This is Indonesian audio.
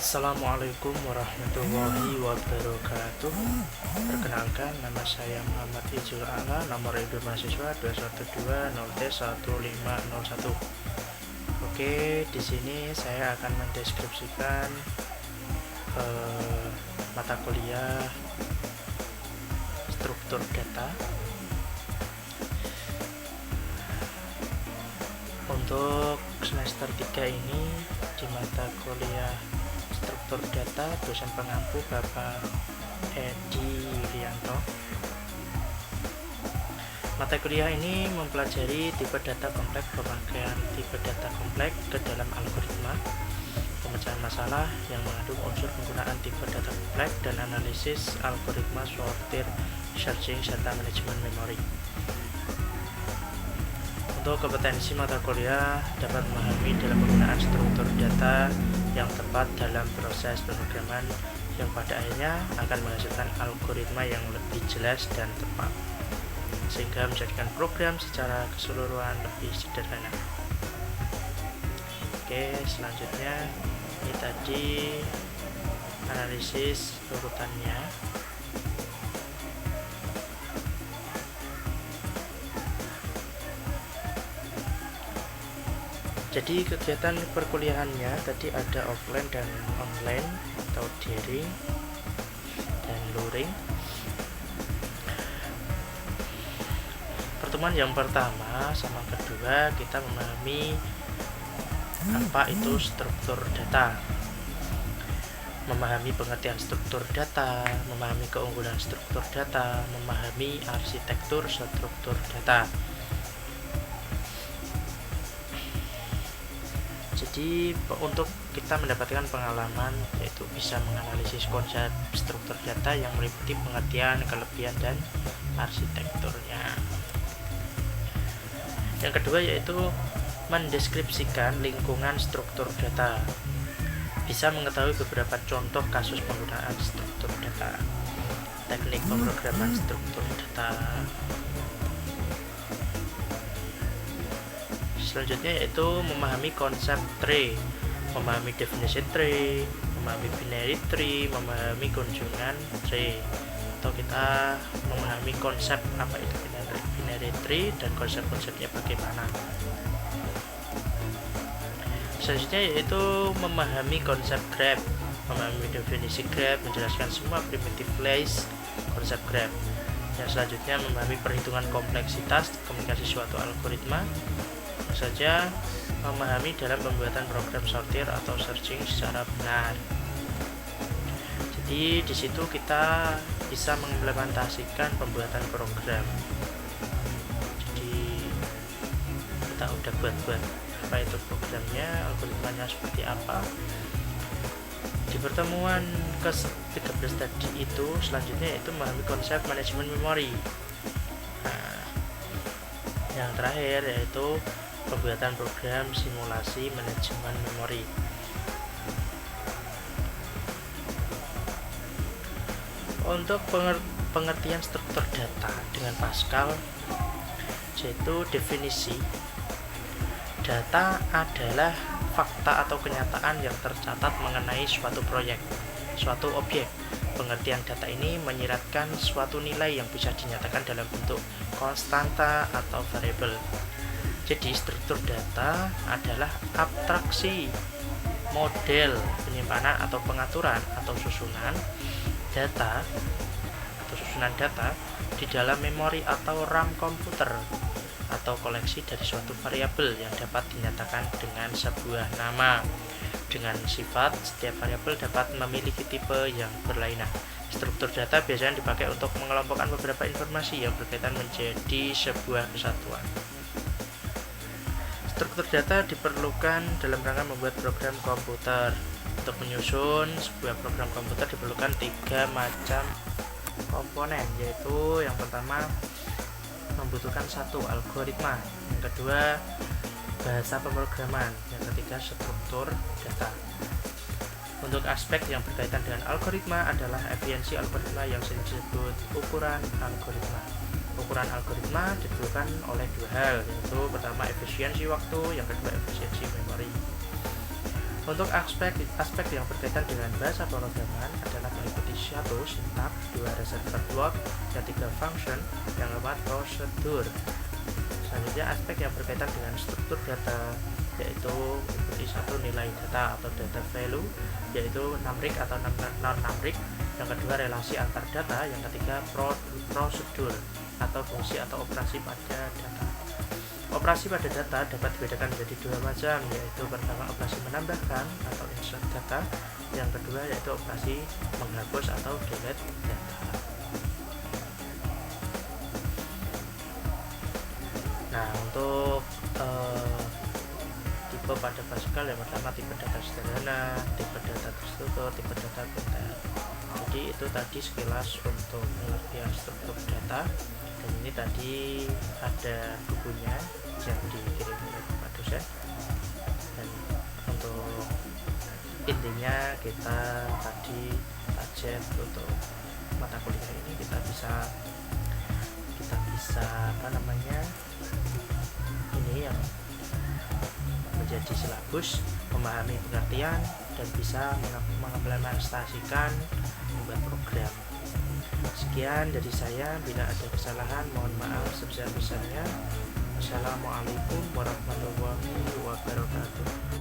Assalamualaikum warahmatullahi wabarakatuh. Perkenalkan, nama saya Muhammad Ijul Ala, nomor induk mahasiswa 212 0T1501. Oke, di sini saya akan mendeskripsikan mata kuliah struktur data. Untuk semester 3 ini di mata kuliah struktur data, dosen pengampu Bapak Edi Yulianto. Mata kuliah ini mempelajari tipe data kompleks, pemakaian tipe data kompleks ke dalam algoritma, pemecahan masalah yang mengandung unsur penggunaan tipe data kompleks, dan analisis algoritma sortir, searching, serta manajemen memori. Untuk kompetensi mata kuliah dapat memahami dalam penggunaan struktur data yang tepat dalam proses pemrograman yang pada akhirnya akan menghasilkan algoritma yang lebih jelas dan tepat, sehingga menjadikan program secara keseluruhan lebih sederhana. Oke, selanjutnya ini tadi analisis urutannya. Jadi kegiatan perkuliahannya tadi ada offline dan online atau daring dan luring. Pertemuan yang pertama sama kedua kita memahami apa itu struktur data, memahami pengertian struktur data, memahami keunggulan struktur data, memahami arsitektur struktur data. Jadi untuk kita mendapatkan pengalaman, yaitu bisa menganalisis konsep struktur data yang meliputi pengertian, kelebihan, dan arsitekturnya. Yang kedua yaitu mendeskripsikan lingkungan struktur data, bisa mengetahui beberapa contoh kasus penggunaan struktur data, teknik pemrograman struktur data. Selanjutnya yaitu memahami konsep tree, memahami definisi tree, memahami binary tree, memahami kunjungan tree, atau kita memahami konsep apa itu binary tree dan konsep-konsepnya bagaimana. Selanjutnya yaitu memahami konsep graph, memahami definisi graph, menjelaskan semua primitive list konsep graph. Yang selanjutnya memahami perhitungan kompleksitas komunikasi suatu algoritma, saja memahami dalam pembuatan program sortir atau searching secara benar. Jadi di situ kita bisa mengimplementasikan pembuatan program. Jadi kita udah buat apa itu programnya, algoritmanya seperti apa. Di pertemuan ke-13 tadi itu selanjutnya itu memahami konsep manajemen memori. Nah, yang terakhir yaitu pembuatan program simulasi manajemen memori. Untuk pengertian struktur data dengan Pascal, yaitu definisi data adalah fakta atau kenyataan yang tercatat mengenai suatu proyek, suatu objek. Pengertian data ini menyiratkan suatu nilai yang bisa dinyatakan dalam bentuk konstanta atau variabel. Jadi struktur data adalah abstraksi, model penyimpanan atau pengaturan atau susunan data di dalam memori atau RAM komputer, atau koleksi dari suatu variabel yang dapat dinyatakan dengan sebuah nama. Dengan sifat, setiap variabel dapat memiliki tipe yang berlainan. Struktur data biasanya dipakai untuk mengelompokkan beberapa informasi yang berkaitan menjadi sebuah kesatuan. Struktur data diperlukan dalam rangka membuat program komputer. Untuk menyusun sebuah program komputer diperlukan 3 macam komponen, yaitu yang pertama membutuhkan satu algoritma, yang kedua bahasa pemrograman, yang ketiga struktur data. Untuk aspek yang berkaitan dengan algoritma adalah efisiensi algoritma yang sering disebut ukuran algoritma. Ukuran algoritma ditentukan oleh dua hal, yaitu pertama efisiensi waktu, yang kedua efisiensi memori. Untuk aspek yang berkaitan dengan bahasa pemrograman adalah meliputi 1. Sintaks, 2. Reservoir block, dan 3. Function, yang keempat prosedur. Selanjutnya aspek yang berkaitan dengan struktur data, yaitu meliputi 1. Nilai data atau data value, yaitu numeric atau non-numeric, yang kedua relasi antar data, yang ketiga prosedur atau fungsi atau operasi pada data. Operasi pada data dapat dibedakan menjadi dua macam, yaitu pertama operasi menambahkan atau insert data, yang kedua yaitu operasi menghapus atau delete data. Nah, untuk tipe pada Pascal yang pertama tipe data sederhana, tipe data terstruktur, tipe data konten. Jadi itu tadi sekilas untuk pengertian struktur data, dan ini tadi ada bukunya yang dikirim oleh Pak dosen. Dan untuk intinya kita tadi target untuk mata kuliah ini kita bisa ini yang menjadi silabus, memahami pengertian dan bisa mengimplementasikan membuat program. Sekian dari saya, bila ada kesalahan mohon maaf sebesar-besarnya. Assalamualaikum warahmatullahi wabarakatuh.